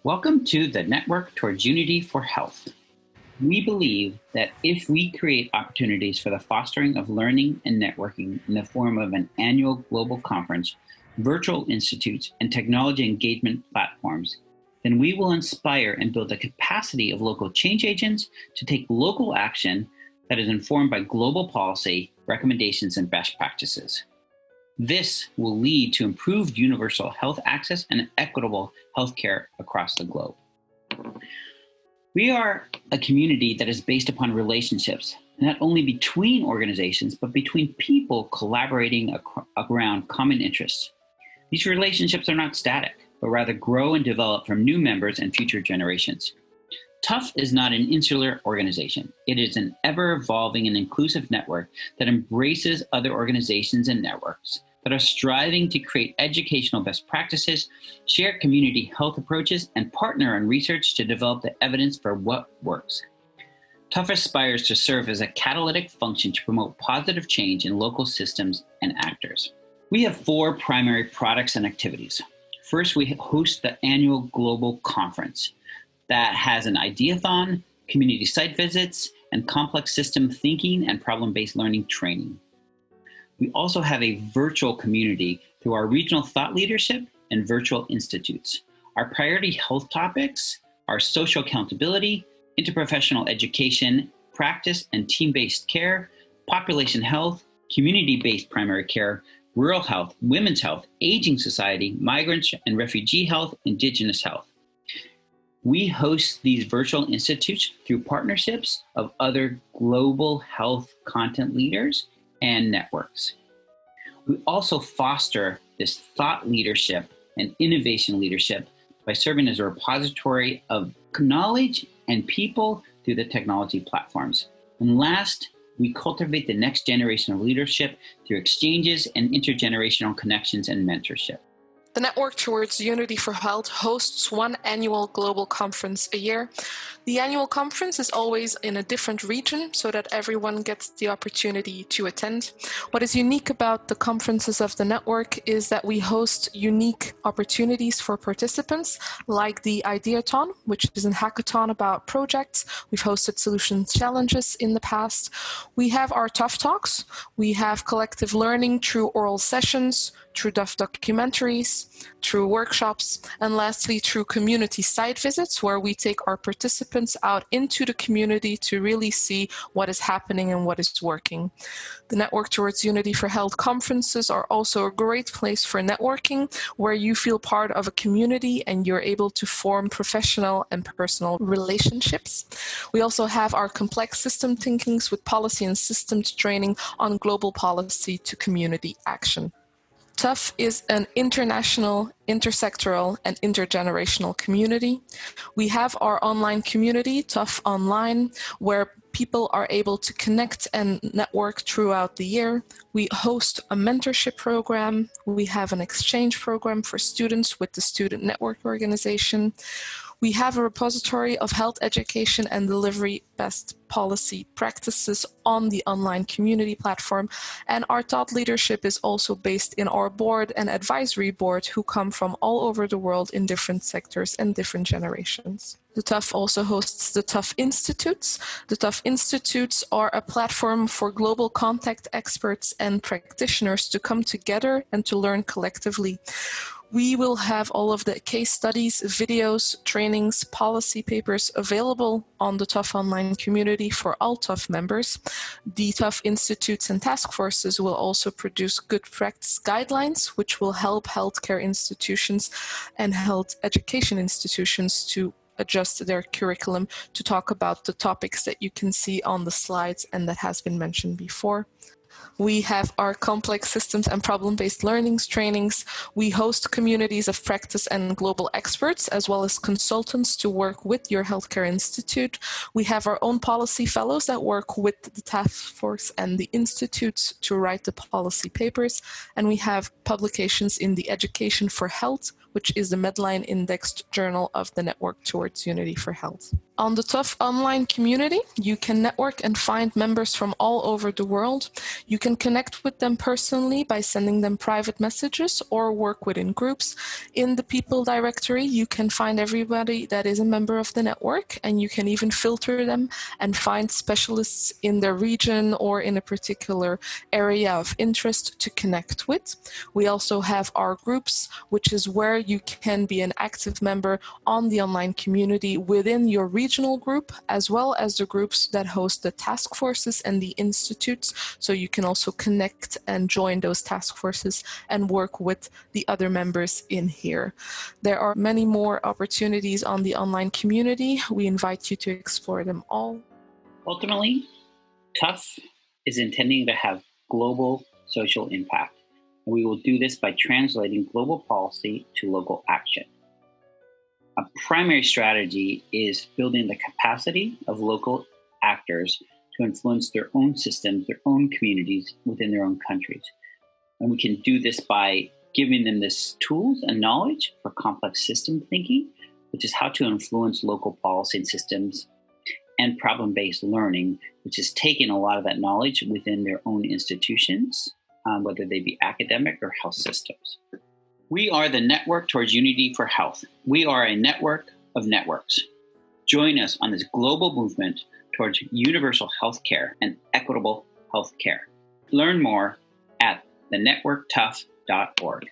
Welcome to the Network Towards Unity for Health. We believe that if we create opportunities for the fostering of learning and networking in the form of an annual global conference, virtual institutes, and technology engagement platforms, then we will inspire and build the capacity of local change agents to take local action that is informed by global policy, recommendations, and best practices. This will lead to improved universal health access and equitable healthcare across the globe. We are a community that is based upon relationships, not only between organizations, but between people collaborating around common interests. These relationships are not static, but rather grow and develop from new members and future generations. TUFH is not an insular organization. It is an ever-evolving and inclusive network that embraces other organizations and networks that are striving to create educational best practices, share community health approaches, and partner on research to develop the evidence for what works. TUFH aspires to serve as a catalytic function to promote positive change in local systems and actors. We have 4 primary products and activities. First, we host the annual global conference that has an ideathon, community site visits, and complex system thinking and problem-based learning training. We also have a virtual community through our regional thought leadership and virtual institutes. Our priority health topics are social accountability, interprofessional education, practice and team-based care, population health, community-based primary care, rural health, women's health, aging society, migrants and refugee health, indigenous health. We host these virtual institutes through partnerships of other global health content leaders and networks. We also foster this thought leadership and innovation leadership by serving as a repository of knowledge and people through the technology platforms. And last, we cultivate the next generation of leadership through exchanges and intergenerational connections and mentorship. The Network Towards Unity for Health hosts one annual global conference a year. The annual conference is always in a different region so that everyone gets the opportunity to attend. What is unique about the conferences of the network is that we host unique opportunities for participants, like the Ideathon, which is a hackathon about projects. We've hosted solution challenges in the past. We have our TUFH Talks. We have collective learning through oral sessions, through TUFH documentaries, through workshops, and lastly, through community site visits, where we take our participants out into the community to really see what is happening and what is working. The Network Towards Unity for Health conferences are also a great place for networking, where you feel part of a community and you're able to form professional and personal relationships. We also have our complex system thinkings with policy and systems training on global policy to community action. TUFH is an international, intersectoral, and intergenerational community. We have our online community, TUFH Online, where people are able to connect and network throughout the year. We host a mentorship program. We have an exchange program for students with the Student Network Organization. We have a repository of health education and delivery best policy practices on the online community platform. And our thought leadership is also based in our board and advisory board, who come from all over the world in different sectors and different generations. The TUFH also hosts the TUFH Institutes. The TUFH Institutes are a platform for global contact experts and practitioners to come together and to learn collectively. We will have all of the case studies, videos, trainings, policy papers available on the TUFH online community for all TUFH members. The TUFH Institutes and task forces will also produce good practice guidelines, which will help healthcare institutions and health education institutions to adjust their curriculum to talk about the topics that you can see on the slides and that has been mentioned before. We have our complex systems and problem-based learnings trainings. We host communities of practice and global experts, as well as consultants to work with your healthcare institute. We have our own policy fellows that work with the task force and the institutes to write the policy papers. And we have publications in the Education for Health, which is the Medline indexed journal of the Network Towards Unity for Health. On the TUFH online community, you can network and find members from all over the world. You can connect with them personally by sending them private messages or work within groups. In the people directory, you can find everybody that is a member of the network, and you can even filter them and find specialists in their region or in a particular area of interest to connect with. We also have our groups, which is where you can be an active member on the online community within your regional group, as well as the groups that host the task forces and the institutes. So you can also connect and join those task forces and work with the other members in here. There are many more opportunities on the online community. We invite you to explore them all. Ultimately, TUFH is intending to have global social impact. And we will do this by translating global policy to local action. A primary strategy is building the capacity of local actors to influence their own systems, their own communities within their own countries. And we can do this by giving them this tools and knowledge for complex system thinking, which is how to influence local policy and systems, and problem-based learning, which is taking a lot of that knowledge within their own institutions, whether they be academic or health systems. We are the Network Towards Unity for Health. We are a network of networks. Join us on this global movement towards universal healthcare and equitable healthcare. Learn more at thenetworktuf.org.